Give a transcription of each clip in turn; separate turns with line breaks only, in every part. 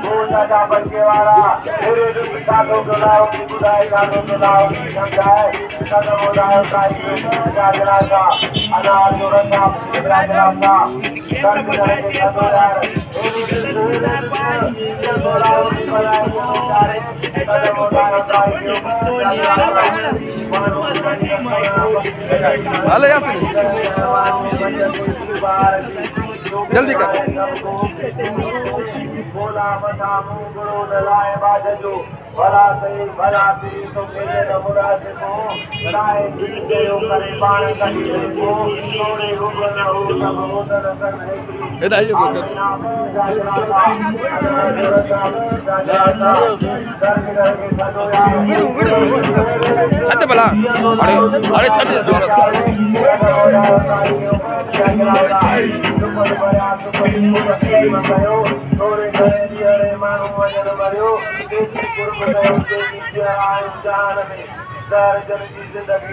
राजा बच्चे वाला मेरे जो साधु गुलाओ की बुदाई साधु गुलाओ की समझाए कदम उदाय काई राजा का अनार जो रंगा राजा का कर्म करके सदोदार गुलाओ की बुदाई समझाए कदम उदाय काई
अरे यार जल्दी कर
बोला मता मुंगरो दलाए बाजो भला सही भला सी तो खेले न बुरा से को लाए जीते हो करे बाण कहीं को थोड़े रुपए न हो सब होदर करने की
इधर आइए छत भला अरे अरे छत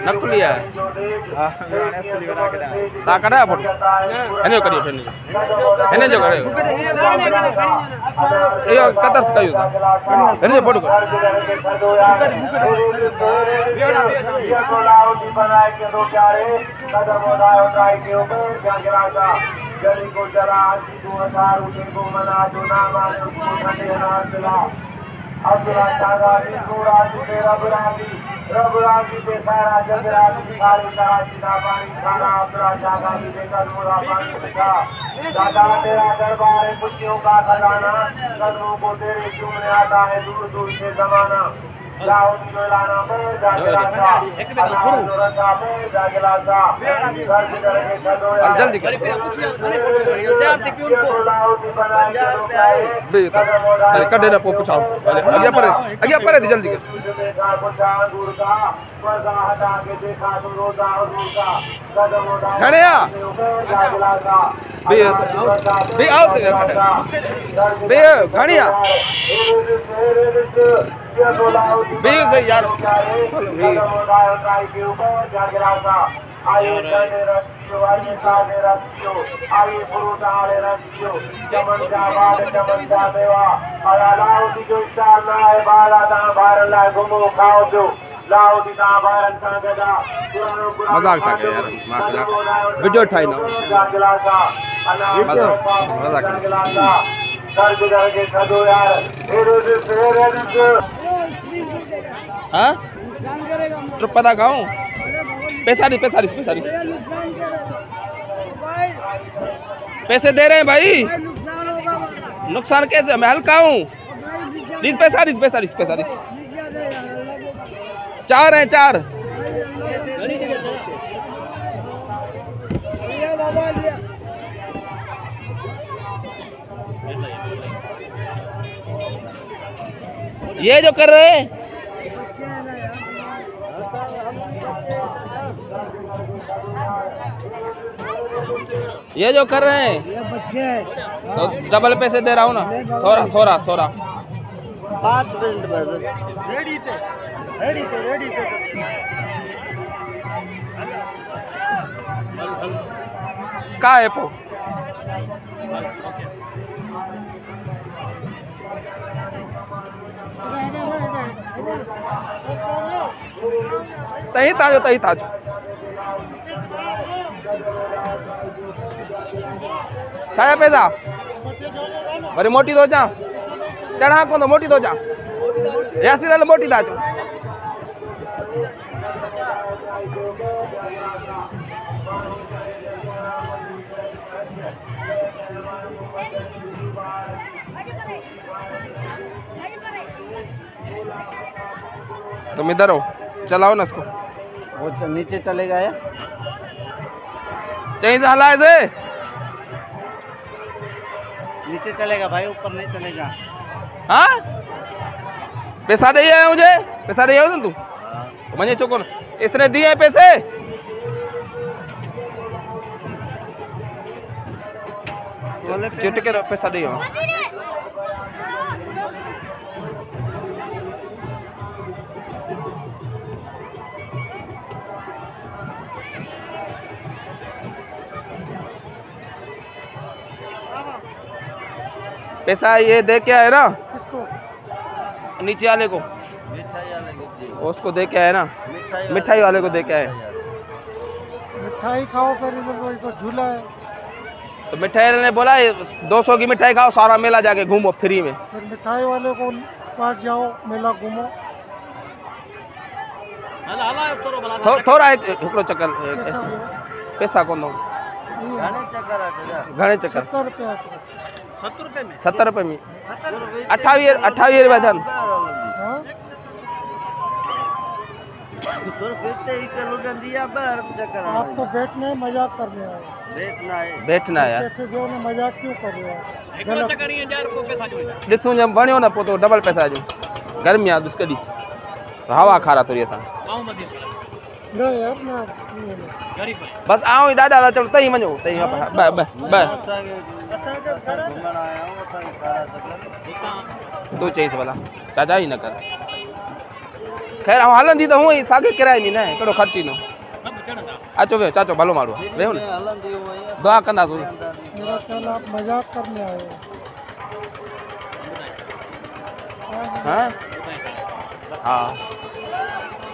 नकलिया ता करा फोटो एने करियो एने जो करे यो कतर से करियो एने फोटो कर
बनाए के दो प्यारे कदम उठाओ ट्राई के ऊपर जागराता जली को जला दो हजार उसे को मना जो ना माने उसको ठंडे अनार दिला अब्दुल्ला शागा निसूरा जुटे रबराजी पे सारा जगराजी सारी कराची ना पानी खाना अब्दुल्ला शागा की देखा नूरा पानी पिता दादा तेरा दरबार है खुशियों का खजाना कदमों को तेरे चूमने आता है दूर दूर से जमाना लाउडी लाना पे जागराता अनारता पे जागराता घर करके चलो यार
जल्दी कर
लाउडी बना के
बे अरे कर देना पोपू चाव अरे आगे पर जल्दी कर
देखा कुछ दूर का पर्दा हटा के देखा तो रोजा दूर का कदम उठा
खड़ेया
जागराता
बे आओ बे खड़िया बे यार
आइए साले रखियो आइए फ्रूट आले रखियो चमन जा मेवा लाओ दी जो चालना है बाला दा बार ला घुमो खाओ जो लाओ दी दा बारन का गदा
मजाक था यार वीडियो उठाई ना मजाक
कर के खदो यार
हाँ तो पता गाँव पैसा पैसे दे रहे हैं भाई नुकसान कैसे मैं हल्का हूँ 20 पैसा चार हैं चार ये जो कर रहे हैं ये जो कर रहे हैं तो डबल पैसे दे रहा हूँ ना थोड़ा
5 मिनट बस रेडी थे
का है पो तही ताजो छाया पैसा वरी मोटी दो जा चढ़ा को तो मोटी दो जा यासिर मोटी दाजो तुम इधर हो चलाओ ना इसको
वो नीचे चलेगा या
चाहिए से हलाए से
नीचे चलेगा भाई ऊपर नहीं चलेगा
हाँ पैसा दे आया मुझे पैसा दे आया तू मुझे चुको इसने दिए हैं पैसे चिट के पैसा दे पैसा ये दे के आए ना
किसको?
नीचे वाले को,
मिठाई वाले को।
उसको दे के आए ना, मिठाई वाले को दे के आए।
मिठाई खाओ फिर इधर तो झूला है।
तो मिठाई वाले ने बोला 200 की मिठाई खाओ, सारा मेला जाके घूमो फ्री में।
फिर मिठाई वाले को पास जाओ, मेला घूमो।
थोड़ा हिकिड़ो चक्कर पैसा कोन दो घणे चक्कर
70 रुपए में
70 रुपए में 28 रुपया थियनि।
आप तो बैठने मजाक करने आए।
बैठना है यार,
पैसे जो ने मजाक क्यों कर रहे हो?
ॾिसूं जब वणियो न पोइ तो डबल पैसा ॾियूं। गर्मी आहे ॾिस कॾहिं हवा खारा थोरी असां
ना यार ना
बस आऊं ई ॾाढा था चलो तई वञो तई तूं चईसि भला चाचा ई न कर। ख़ैर ऐं हलंदी त हूअं ई साॻे किराए में न कहिड़ो ख़र्च ईंदो। अचो वेहो चाचो भलो माण्हू आहे, वेहो न दुआ कंदासीं।
मेरा ख्याल आप मजाक करने आए हो।
हाँ हाँ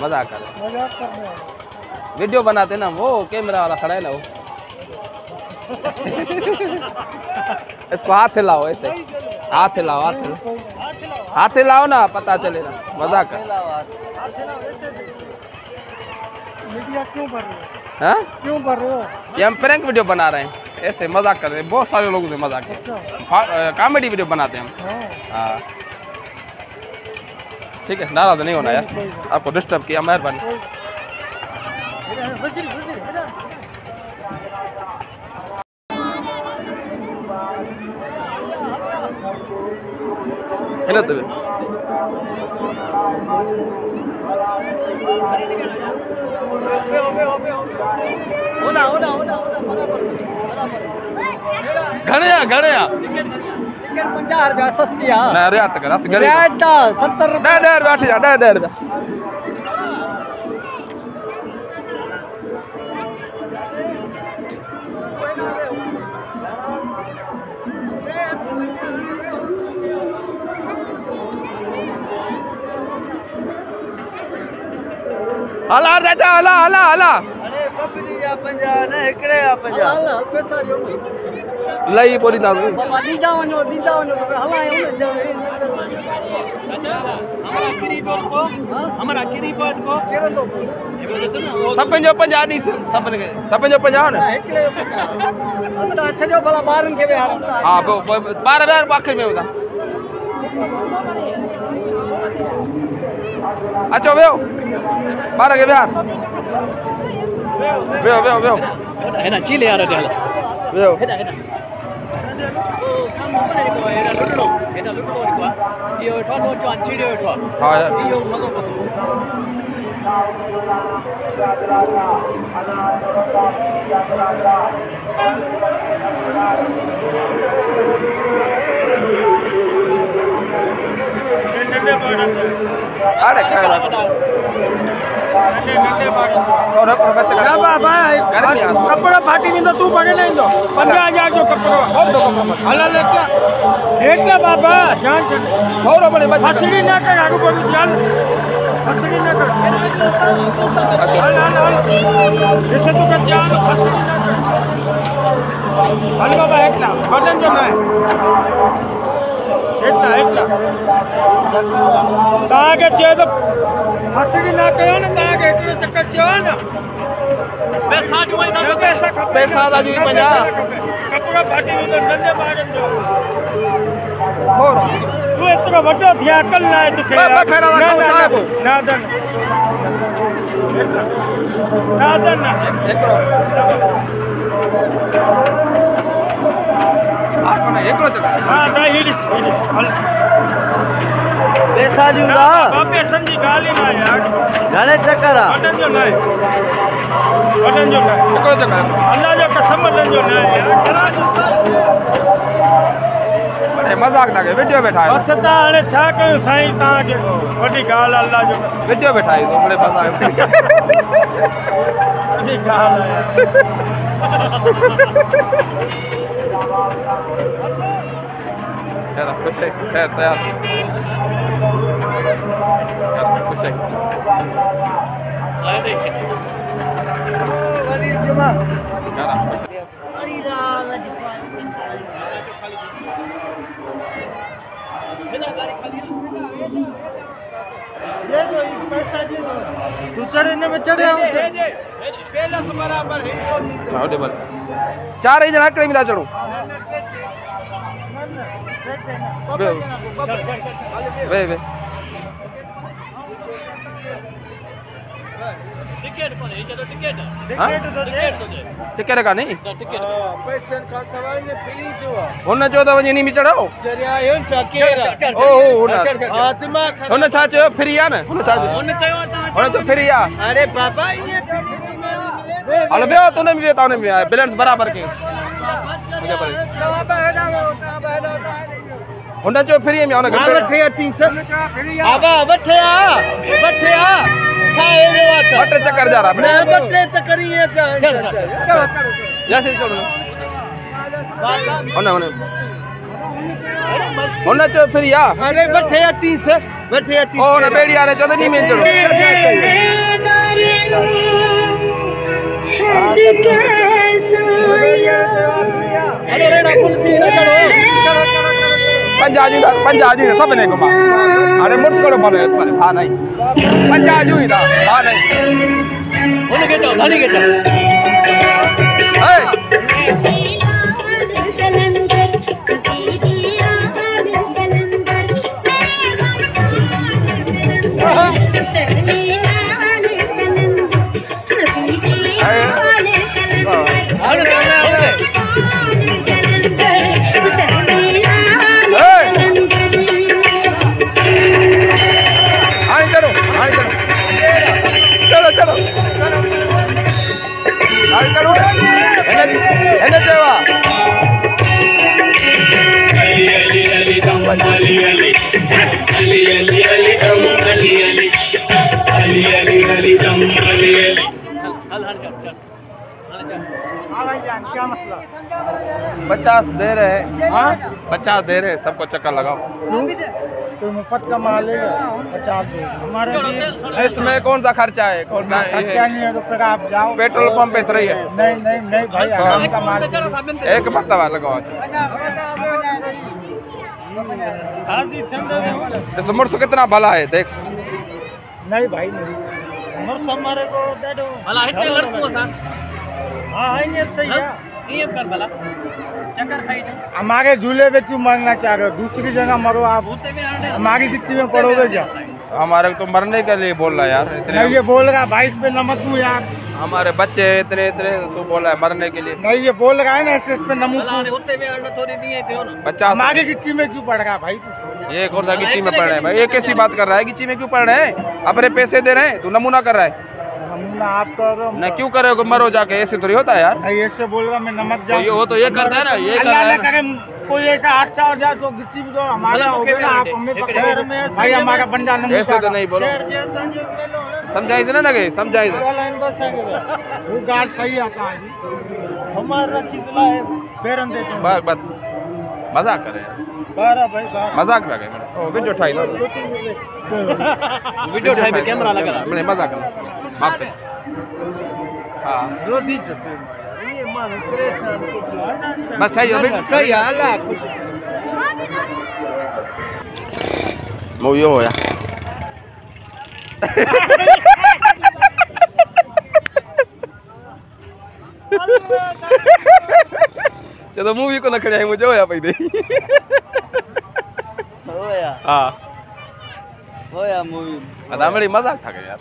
मजाक कर
मजाक करने आए हो।
वीडियो बनाते ना वो कैमरा वाला खड़ा है ना वो इसको हाथ हिलाओ ऐसे, हाथ हिलाओ, हाथ हिलाओ ना पता चले ना। मजाक कर।
मीडिया क्यों भर रहे हो?
हाँ
क्यों भर रहे हो?
ये हम प्रैंक वीडियो बना रहे हैं, ऐसे मजाक कर रहे हैं। बहुत सारे लोगों से मजाक है, कॉमेडी वीडियो बनाते हैं हम। हाँ ठीक है, नाराज नहीं होना यार, आपको डिस्टर्ब किया, मेहरबानी। घणे
50 रुपया सस्ती है
ना रियात कर
70 रुपया
10 रुपया हला चाचा हला हला हला
अरे सब लिया 50 ने एकड़े 50 पैसा जो
लई पोरी दा
बाबा नीचा वनो हलायो हमारा किरी बात को केरो तो
सपन जो 50 दी सपन जो 50 ना
एकड़े 50 अंदा छजो भला बारन के वे
हां 12000 आखिर में होता। अचो वेहो 12 के बिहार वेहो
है ना चिले यार डेल
वेहो
है ना ओ सामने को है लुटड़ो को यो ठो जो चिड़ियो ठो
हां यार
यो मगो को
अरे खैर और बच्चा
ना बाबा कपड़ा फाटी नहीं तो तू पकड़ नहीं दो 50,000 जो कपड़ा
और दो कपड़ा
हला लेटला बाबा जान
थोड़ा बड़े बच्चा
फसड़ी ना कर आगे बढ़ जान फसड़ी ना कर
अच्छा
हल ऐसे तो कर जान फसड़ी ना कर हल बाबा एकला बटन जो ना एकला ताके चे तो फसड़ी ना कर ना ताके के चक्कर चे ना पैसा जो है ना
पैसा दा जी 50
कपड़ा फाटी नहीं तो नंदे मारन जो
थोड़ा
तू इतना बड़ा थिया कल ना है तू
फेरा
ना दन ना दन ना
एकलो चक्कर
हां दा हिडिस हल
पैसा ॾींदा
बापे संजी गाली ना यार
घणे चक्कर आहे
बटन जो ना
एकलो चक्कर
अल्लाह जो कसम बटन जो ना यार
बड़े मजाक ना के वीडियो बैठाए
बस ता हाणे छा कयूं साईं ता के वडी गाल अल्लाह जो
वीडियो बैठाए तो बड़े मजाक
वडी गाल
खैर खुश है खैर तैयार खुश है
ये दो पैसा दे दो तू चढ़े ने में चढ़े पहला से बराबर है
चाहो टेबल चार ही जना कड़ी में चढ़ो वे वे
टिकट कोने ये तो टिकट
टिकट का नहीं
पैसे का सवाल ने फ्री जो
हुन चो त वञी नी में चढ़ो
चरिया यो चकेरा
ओ हुन
हां दिमाग
हुन छा चयो फ्री आ न हुन छा चयो
हुन चयो ता
हुन तो फ्री आ
अरे बाबा ये
हल बेहो तो ने में ताने में बैलेंस बराबर के हुन चो फ्री में हुन घटि
वठे अची सब बाबा वठे आ खाए में वाचा
बटे चक्कर जा रहा
मैं बटे चक्कर ही है चल
जैसे चलो
बाबा
हुन चो फ्री आ
अरे वठे अची से वठे अची
ओ न बेड़ी आ रे चो नी में चढ़ो
अरे रेड़ा पुल थी ना चढ़ो
पंजाजी सब ने घुमा अरे मुर्स करो भले हां नहीं पंजाजी ही था हां नहीं
उन्हें के जाओ धानी के जाओ क्या मसला
50 दे रहे हैं 50 दे रहे हैं सबको चक्कर लगाओ
तो मुफ्त का माल लेगा 50 दो हमारे
इसमें कौन सा खर्चा है कौन सा
खर्चा नहीं है रुपये आप जाओ
पेट्रोल पंप पे रही है
नहीं भाई का माल
एक मरतबा लगाओ इस मुर्स कितना भला है देख
नहीं भाई नहीं मुर्स हमारे को दे दो भला इतने लड़कों सा हाँ ये सही है ये कर भला चक्कर खाई हमारे झूले पे क्यों मरना चाह रहे हो दूसरी जगह मरो आप हमारी गिट्टी में पड़ोगे क्या
हमारे तो मरने के लिए बोल रहा है यार इतने
नहीं ये बोल रहा है भाई इस पे नमक दूं यार
हमारे बच्चे इतने इतने तो बोला है मरने के लिए
नहीं ये बोल रहा है ना इस पे नमक
बच्चा
हमारी गिट्टी में क्यों पड़ रहा है भाई
ये कौन सा गिच्ची में पड़ रहे हैं भाई ये कैसी बात कर रहा है गिच्ची में क्यों पड़ रहे हैं अपने पैसे दे रहे हैं तू नमूना कर रहा है
नमूना आप करो
न क्यों करोगे मरो जाके ऐसे थोड़ी होता है यार
नहीं ऐसे बोल रहा मैं नमक
तो ये वो तो ये करता है ना ये
अल्लाह ना करे कोई ऐसा हादसा हो जाए तो गिच्ची भी तो हमारा हो गया आप हमें पकड़ो भाई हमारा बंदा नमूना
ऐसे तो नहीं बोलो समझाई से ना लगे समझाई से
वो गाल सही आता है हमारा खिचला है पैरन देते हैं
बस मजाक कर रहे हैं
बारह भाई
मजाक लगे ओ वीडियो उठाई लो
वीडियो उठाई पे कैमरा लगा
मैंने मजाक कर माफ कर हां
रोजी चटे ये मन परेशान के
बस चाहिए
सही है अल्लाह खुश करे
मो यो होया चलो मूवी को न खड़े मुझे होया पई दे
होया
हां
होया मूवी
अदा बड़ी मजाक था यार